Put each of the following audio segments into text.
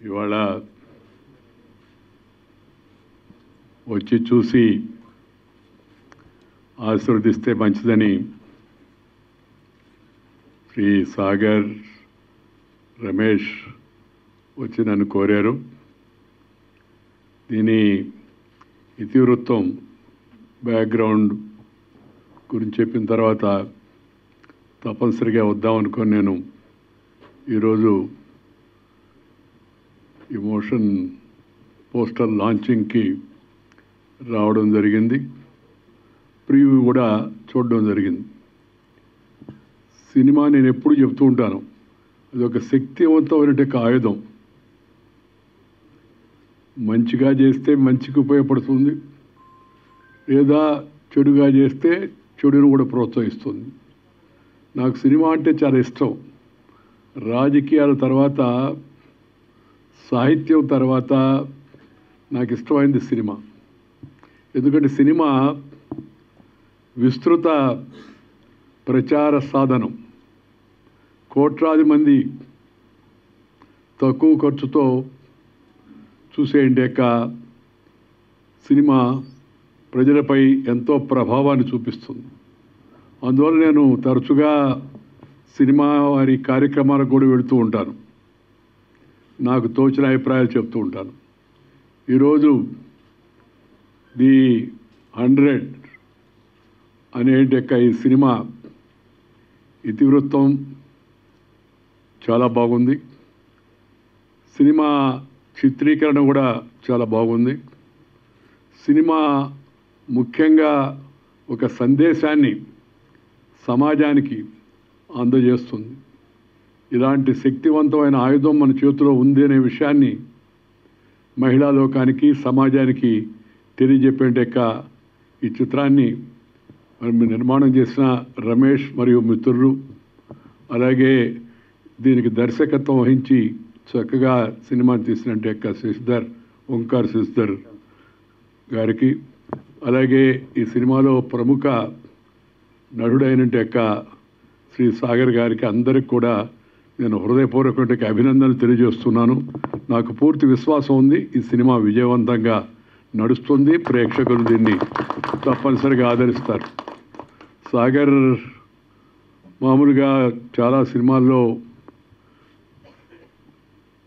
ఇవాళ వచ్చి చూసి ఆశీర్వదిస్తే మంచిదని శ్రీ సాగర్ రమేష్ వచ్చి నన్ను కోరారు. దీని ఇతివృత్తం బ్యాక్గ్రౌండ్ గురించి చెప్పిన తర్వాత తప్పనిసరిగా వద్దామనుకొని నేను ఈరోజు ఇమోషన్ పోస్టర్ లాంచింగ్కి రావడం జరిగింది. ప్రివ్యూ కూడా చూడడం జరిగింది. సినిమా నేను ఎప్పుడు చెప్తూ ఉంటాను, అది ఒక శక్తివంతమైన ఆయుధం. మంచిగా చేస్తే మంచికి ఉపయోగపడుతుంది, లేదా చెడుగా చేస్తే చెడును కూడా ప్రోత్సహిస్తుంది. నాకు సినిమా అంటే చాలా ఇష్టం. రాజకీయాల తర్వాత, సాహిత్యం తర్వాత నాకు ఇష్టమైంది సినిమా. ఎందుకంటే సినిమా విస్తృత ప్రచార సాధనం. కోట్లాది మంది తక్కువ ఖర్చుతో చూసేయండి సినిమా ప్రజలపై ఎంతో ప్రభావాన్ని చూపిస్తుంది. అందువల్ల నేను తరచుగా సినిమా వారి కార్యక్రమాలకు కూడా వెళుతూ ఉంటాను. నాకు తోచిన అభిప్రాయాలు చెప్తూ ఉంటాను. ఈరోజు ది 100 అనేటి ఈ సినిమా ఇతివృత్తం చాలా బాగుంది. సినిమా చిత్రీకరణ కూడా చాలా బాగుంది. సినిమా ముఖ్యంగా ఒక సందేశాన్ని సమాజానికి అందజేస్తుంది. ఇలాంటి శక్తివంతమైన ఆయుధం మన చేతిలో ఉంది అనే విషయాన్ని మహిళా లోకానికి, సమాజానికి తెలియజెప్పేట ఈ చిత్రాన్ని నిర్మాణం చేసిన రమేష్ మరియు మిత్రులు, అలాగే దీనికి దర్శకత్వం వహించి చక్కగా సినిమా తీసినట్టు శశిధర్, ఓంకార్ శశిధర్ గారికి, అలాగే ఈ సినిమాలో ప్రముఖ నటుడైనట్టు శ్రీ సాగర్ గారికి, అందరికి కూడా నేను హృదయపూర్వక అభినందనలు తెలియజేస్తున్నాను. నాకు పూర్తి విశ్వాసం ఉంది ఈ సినిమా విజయవంతంగా నడుస్తుంది. ప్రేక్షకులు దీన్ని తప్పనిసరిగా ఆదరిస్తారు. సాగర్ మామూలుగా చాలా సినిమాల్లో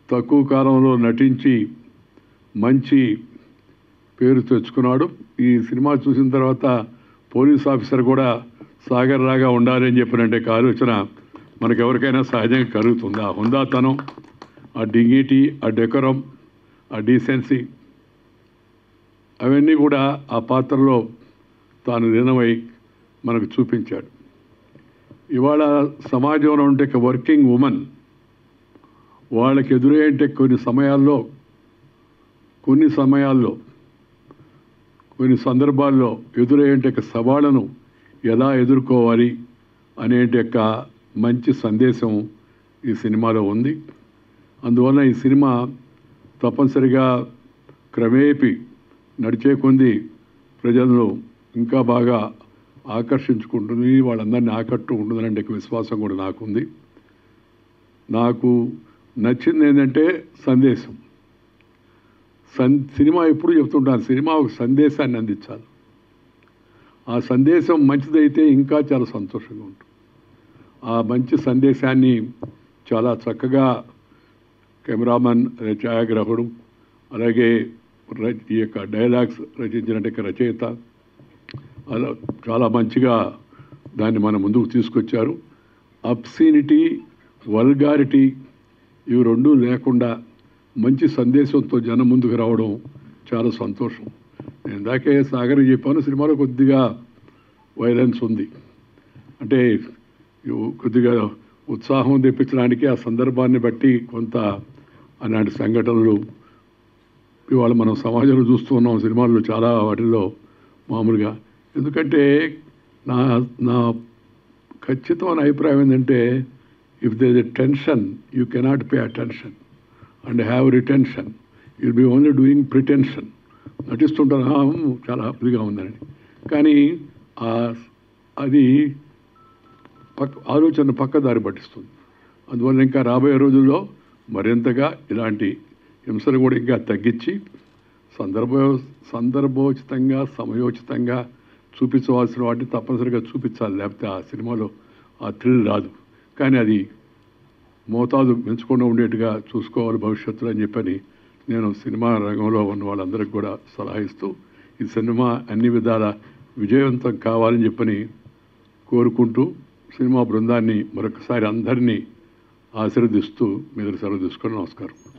తక్కువ కాలంలో నటించి మంచి పేరు తెచ్చుకున్నాడు. ఈ సినిమా చూసిన తర్వాత పోలీస్ ఆఫీసర్ కూడా సాగర్ లాగా ఉండాలని చెప్పినట్టే ఆలోచన మనకెవరికైనా సహజంగా కలుగుతుంది. ఆ హుందాతనం, ఆ డిగ్నిటీ, ఆ డెకరం, ఆ డీసెన్సీ, అవన్నీ కూడా ఆ పాత్రలో తాను లీనమై మనకు చూపించాడు. ఇవాళ సమాజంలో ఉంటే వర్కింగ్ ఉమెన్ వాళ్ళకి ఎదురయ్యేంటే కొన్ని సందర్భాల్లో ఎదురయ్యేంటే సవాళ్ళను ఎలా ఎదుర్కోవాలి అనేటి మంచి సందేశం ఈ సినిమాలో ఉంది. అందువల్ల ఈ సినిమా తప్పనిసరిగా క్రమేపీ నడిచే కొంది ప్రజలను ఇంకా బాగా ఆకర్షించుకుంటుంది, వాళ్ళందరినీ ఆకట్టుకుంటుందనే విశ్వాసం కూడా నాకుంది. నాకు నచ్చింది ఏంటంటే సందేశం. సినిమా ఎప్పుడు చెప్తుంటాను, సినిమా ఒక సందేశాన్ని అందించాలి. ఆ సందేశం మంచిదైతే ఇంకా చాలా సంతోషంగా ఉంటుంది. ఆ మంచి సందేశాన్ని చాలా చక్కగా కెమెరామన్, ఛాయాగ్రాహకుడు, అలాగే ఈ డైలాగ్స్ రచించినట్టు రచయిత అలా చాలా మంచిగా దాన్ని మన ముందుకు తీసుకొచ్చారు. అబ్సీనిటీ, వల్గారిటీ ఇవి రెండూ లేకుండా మంచి సందేశంతో జనం ముందుకు రావడం చాలా సంతోషం. నేను ఇందాకే సాగర్ చెప్పాను, సినిమాలో కొద్దిగా వైలెన్స్ ఉంది. అంటే కొద్దిగా ఉత్సాహం తెప్పించడానికి ఆ సందర్భాన్ని బట్టి కొంత అలాంటి సంఘటనలు ఇవాళ మనం సమాజంలో చూస్తూ ఉన్నాం. సినిమాల్లో చాలా వాటిల్లో మామూలుగా. ఎందుకంటే నా ఖచ్చితమైన అభిప్రాయం ఏంటంటే, if there is a tension you cannot pay attention and have retention, you'll be only doing pretension. నటిస్తుంటాను చాలా ఇదిగా ఉందని, కానీ అది ఆలోచన పక్కదారి పట్టిస్తుంది. అందువల్ల ఇంకా రాబోయే రోజుల్లో మరింతగా ఇలాంటి హింసను కూడా ఇంకా తగ్గించి సందర్భోచితంగా సమయోచితంగా చూపించవలసిన వాటిని తప్పనిసరిగా చూపించాలి. లేకపోతే ఆ సినిమాలో ఆ థ్రిల్ రాదు. కానీ అది మోతాదు పెంచకుండా ఉండేట్టుగా చూసుకోవాలి భవిష్యత్తులో అని చెప్పని నేను సినిమా రంగంలో ఉన్న వాళ్ళందరికీ కూడా సలహా ఇస్తూ ఈ సినిమా అన్ని విధాల విజయవంతం కావాలని చెప్పని కోరుకుంటూ సినిమా బృందాన్ని మరొకసారి అందరినీ ఆశీర్వదిస్తూ మీ దగ్గర సెలవు తీసుకొని నమస్కారం.